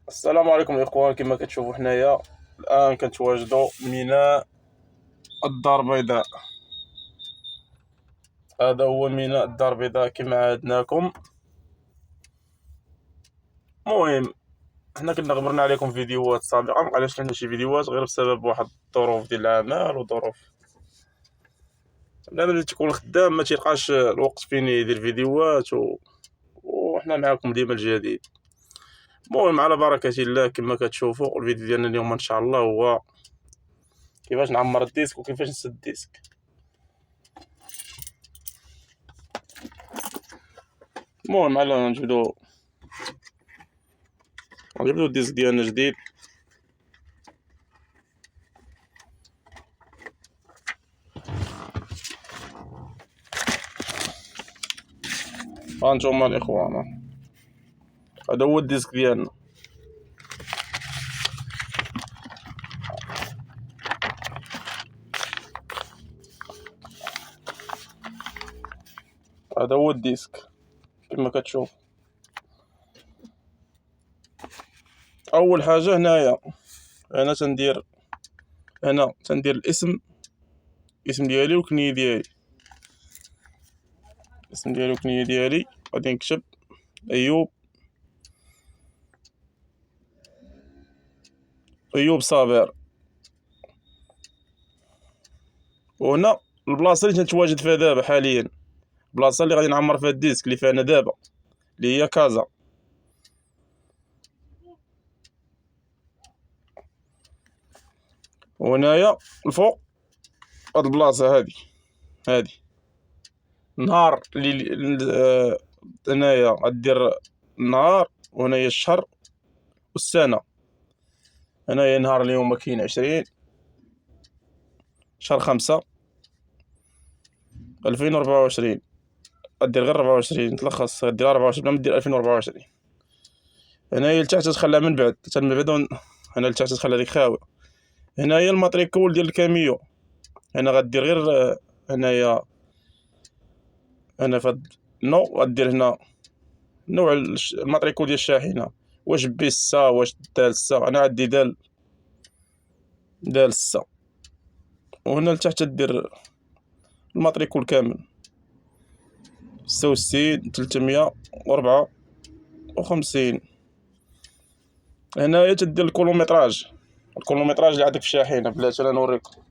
السلام عليكم الاخوان، كما كتشوفوا حنايا الان كنتواجدوا ميناء الدار البيضاء. هذا هو ميناء الدار البيضاء كما عهدناكم. المهم حنا كنا غبرنا عليكم فيديوهات سابقه، علاش عندنا شي فيديوهات غير بسبب واحد الظروف ديال العمل وظروف ملي تكون خدام ما تيلقاش الوقت فين يدير فيديوهات وحنا معاكم ديما الجديد. المهم على بركة الله كما كتشوفوا الفيديو ديالنا اليوم ان شاء الله هو كيفاش نعمر الديسك وكيفاش نسد الديسك. المهم على نجبدو الديسك ديالنا جديد. هانتوما الاخوان، هذا هو الديسك ديالنا. هذا هو الديسك كما كتشوف. اول حاجه هنايا انا تندير الاسم ديالي والكنيه ديالي. الاسم ديالي والكنيه ديالي غادي نكتب ايوب صابر. وهنا البلاصه اللي تنتواجد فيها دابا حاليا، البلاصه اللي غادي نعمر فيها الديسك اللي فيها انا دابا، اللي هي كازا. وهنايا الفوق هاد البلاصه هادي النهار اللي هنايا غدير النهار، وهنايا الشهر والسنه. هنايا نهار اليوم كاين 20 شهر 5 2024. غدير غير 24 تلخص، غدير 24 بلا ما دير 2024. هنايا لتحت تخلى من بعد هنا لتحت تخلى ديك خاوي. هنايا الماتريكول ديال الكاميو، هنا غدير غير هنايا فهاد غدير هنا نوع الماتريكول ديال الشاحنه، واش بي 6 واش دال 6. انا عندي دال 6. وهنا لتحت دير الماتريكول كامل 66 354. هنايا تدير الكيلومتراج اللي عندك في الشاحنه. بلاتي انا نوريكم.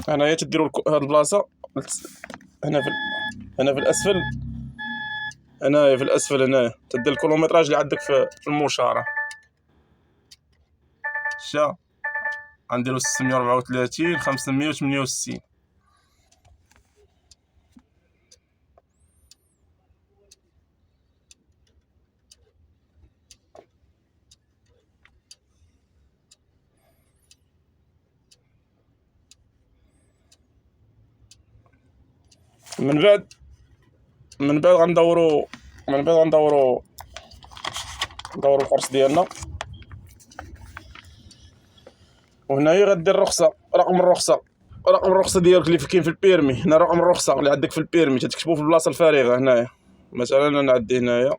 هنايا تديروا هاد البلاصه هنا في الاسفل. هنايا في الاسفل هنايا تدير الكيلومتراج اللي عندك في المشاره. شا غنديرو 634 568. من بعد غندورو القرص ديالنا. وهنايا غدير رقم الرخصه ديالك اللي كاين في البيرمي. هنا رقم الرخصه اللي عندك في البيرمي تكتبو في البلاصه الفارغه. هنايا مثلا انا عندي هنايا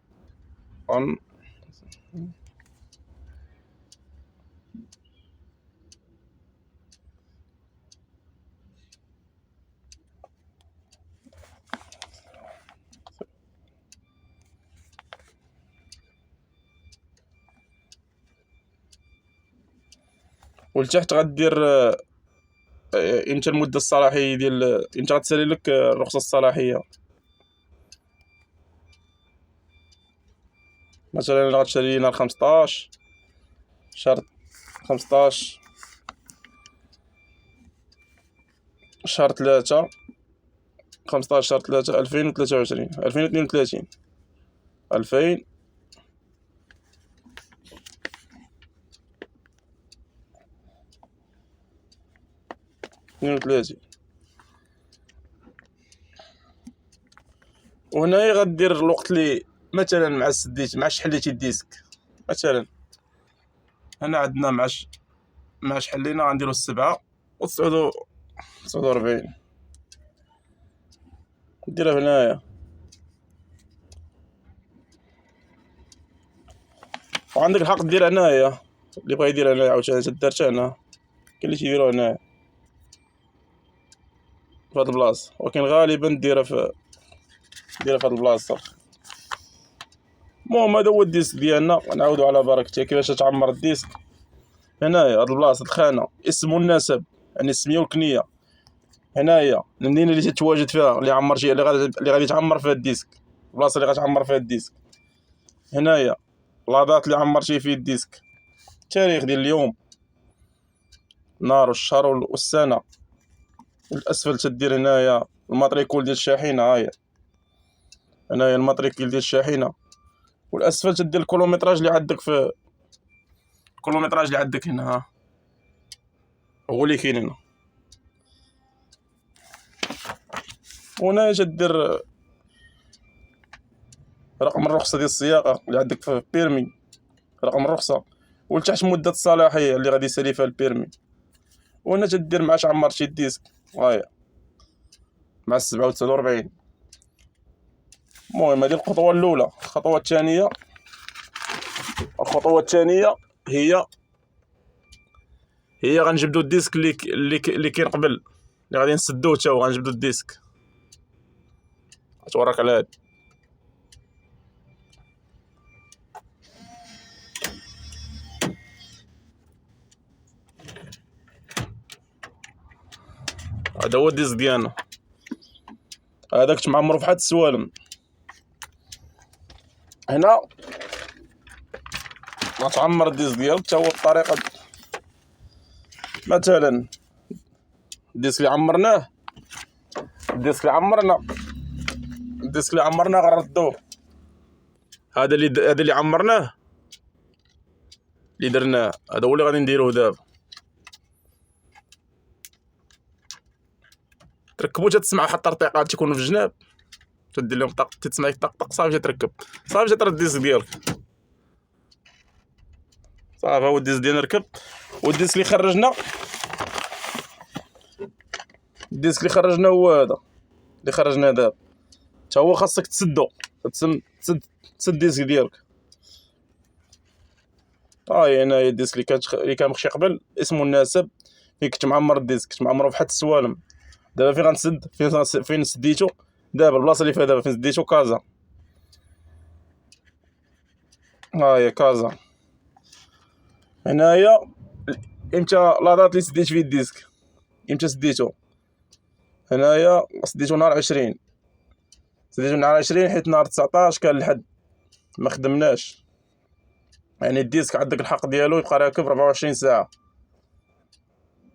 ولتحت غدير امتى المده الصلاحيه ديال امتى غتسالي لك الرخصه الصلاحيه. مثلا الا غتسالي لينا 15 شهر 15 شهر 3 15 شهر 3 2023 2032 2032. وهنايا غدير الوقت اللي مثلا مع شحليتي الديسك. مثلا هنا عندنا مع شحلينا غنديرو 7 و 49. ديرها في هنايا. وعندك الحق ديرها هنايا، اللي بغا يديرها هنايا عاوتاني تدارت هنا، كاين اللي تيديروها هنايا في هاد البلاصة، ولكن غالبا ديرها في هاد البلاصة. المهم هذا هو الديسك ديالنا، نعاودو على بركة كيفاش تعمر الديسك. هنايا هاد البلاصة الخانة اسم والنسب، يعني السمية والكنية. هنايا المدينة اللي تتواجد فيها، اللي عمر شي اللي غادي تعمر فيها الديسك، البلاصة اللي غتعمر فيها الديسك. هنايا لاضات اللي عمرتي فيه الديسك، التاريخ ديال اليوم، النهار والشهر والسنة. الأسفل تدير هنايا الماتريكول ديال الشاحنة، هاهي هنايا الماتريكول ديال الشاحنة. والأسفل تدير الكيلومتراج اللي عندك الكيلومتراج اللي عندك هنا، ها هو اللي كاين هنا. وهنايا تدير رقم الرخصة ديال السياقة اللي عندك في بيرمي، رقم الرخصة، ولتحت مدة الصلاحية اللي غادي يسالي فيها البيرمي. وهنا تدير مع اش عمرتي الديسك، هاهي مع 47. المهم هذه الخطوة الأولى. الخطوة الثانية هي غنجبدو الديسك اللي كاين قبل، اللي غادي نسدوه تا هو، غنجبدو الديسك. غتوريك على هاد. هذا هو الديسك ديالنا، هذاك تمعمرو فحال السوالم. هنا غتعمر الديسك ديالك تا هو بطريقة، مثلا الديسك اللي عمرناه غنردوه. هذا اللي عمرناه، اللي درناه، هذا هو اللي غادي نديروه دابا. تركبو تتسمع واحد الترطيقات تيكونوا في الجناب، تدير لهم طق، تسمع طق صافي تركب، صافي ترد الديسك ديالك. صافي هو الديسك ديالنا ركب. والديسك اللي خرجنا هو هذا اللي خرجنا دابا، تا هو خاصك تسد الديسك ديالك. هنايا الديسك اللي كان مخشي قبل، اسمه الناسب، فين كنت معمر الديسك، كنت معمرو فحال السوالم. دابا فين غنسد، فين سديتو دابا، البلاصه اللي فيها دابا فين سديتو كازا، هي كازا. هنايا امتى لاضات اللي سديت فيه الديسك، امتى سديتو. هنايا سديتو نهار 20، حيت نهار 19 كان الحد ما خدمناش. يعني الديسك عندك الحق ديالو يبقى راكب 24 ساعه،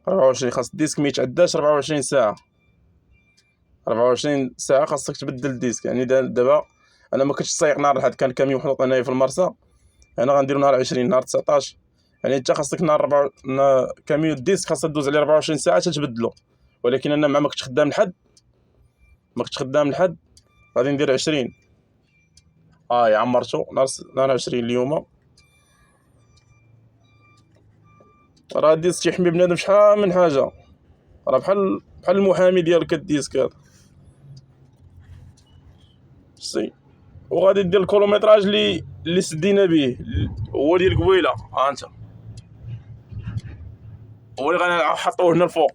24 خاص الديسك ما يتعداش 24 ساعه. 24 ساعه خاصك تبدل الديسك. يعني دابا انا ما كنتش سايق نهار الحد، كان كاميون محطوط هنايا في المرسى، انا غنديرو نهار 20، نهار 19. يعني انت خاصك نهار كاميون الديسك خاصها دوز عليه 24 ساعه تتبدلو. ولكن انا ما كنتش خدام الحد، غادي ندير 20. عمرتو نهار 20 اليوم. راه الديسك تيحمي بنادم شحال من حاجه، راه بحال المحامي ديالك الديسك هذا. وغادي دير الكيلومتراج اللي سدينا به، هو ديال قبيله. انت هو اللي غنحطوه هنا الفوق.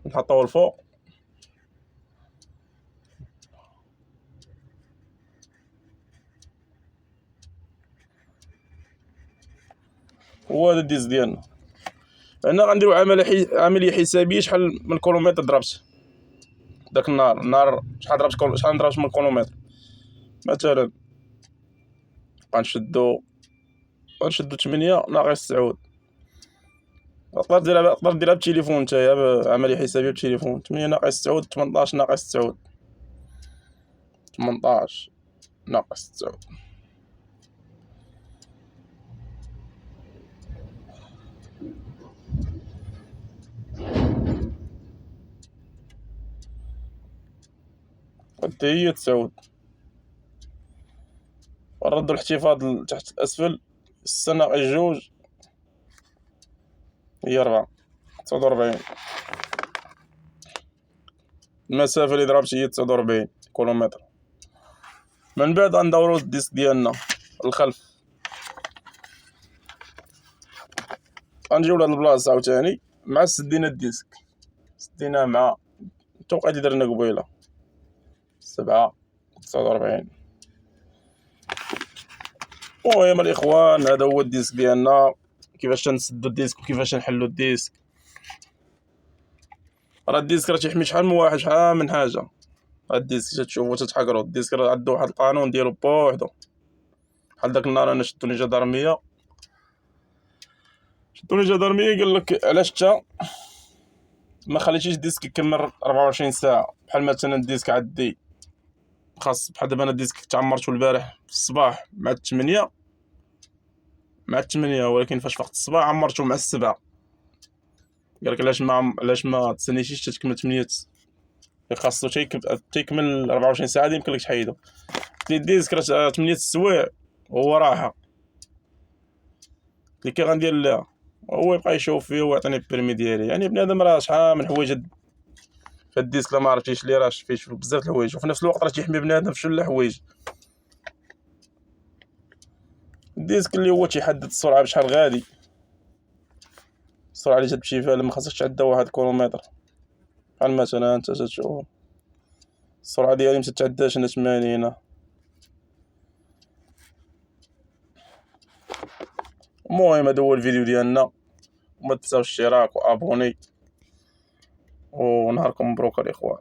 نحطوه الفوق. هو هذا الديسك ديالنا. هنا غنديرو عمليه حسابيه، شحال من كيلومتر ضربت داك النهار، شحال ضربت من كيلومتر. مثلا غنشدو 8 ناقص 9. تقدر ديرها بالتليفون نتايا، بعمليه حسابيه بالتليفون. 8 ناقص 9 18 ناقص 9، 18 ناقص 9. حتى هي 9. نردو الاحتفاظ تحت الأسفل، 6 ناقص 2 هي 4. 49. المسافة اللي ضربت هي 49 كيلومتر. من بعد غندورو الديسك ديالنا الخلف، غنجيو لهاد البلاصة عاوتاني مع سدينا الديسك، سديناه مع التوقيت اللي درنا قبيلة 7:49. المهم الإخوان هذا هو الديسك ديالنا، كيفاش تنسدو الديسك وكيفاش نحلو الديسك. راه الديسك راه تيحمي شحال من واحد شحال من حاجة. هاد الديسك تتشوفو تتحقرو، الديسك راه عندو واحد القانون ديالو بوحدو. بحال داك النهار أنا شدوني جدارمية قالك علاش نتا ما خليتيش الديسك يكمل 24 ساعة. بحال مثلا الديسك عندي خاص، بحال دابا أنا الديسك تعمرتو البارح في الصباح مع 8 ولكن فاش فقت الصباح عمرتو مع 7. قالك علاش ما تسنيتيش تكمل 8، خاصو تيكمل 24 ساعة اللي يمكنلك تحيدو. قلت ليه الديسك راه 8 السوايع وهو راحة، قلت ليه كي غندير ليها. هو يبقى يشوف فيه ويعطيني البيرمي ديالي. يعني بنادم راه شحال من حوايج في الديسك لا ما عرفتيش ليه، راه فيه بزاف د الحوايج، وفي نفس الوقت راه تيحمي بنادم في شويه حوايج. الديسك اللي هو تيحدد السرعة بشحال غادي، السرعة اللي تمشي فيها ما خاصكش تعدى 1 كيلومتر. بحال مثلا انت تشوف السرعة ديالي متتعداش انا 80. المهم هذا هو الفيديو ديالنا، وما تنساوش الاشتراك وابوني، ونهاركم مبروك الاخوان.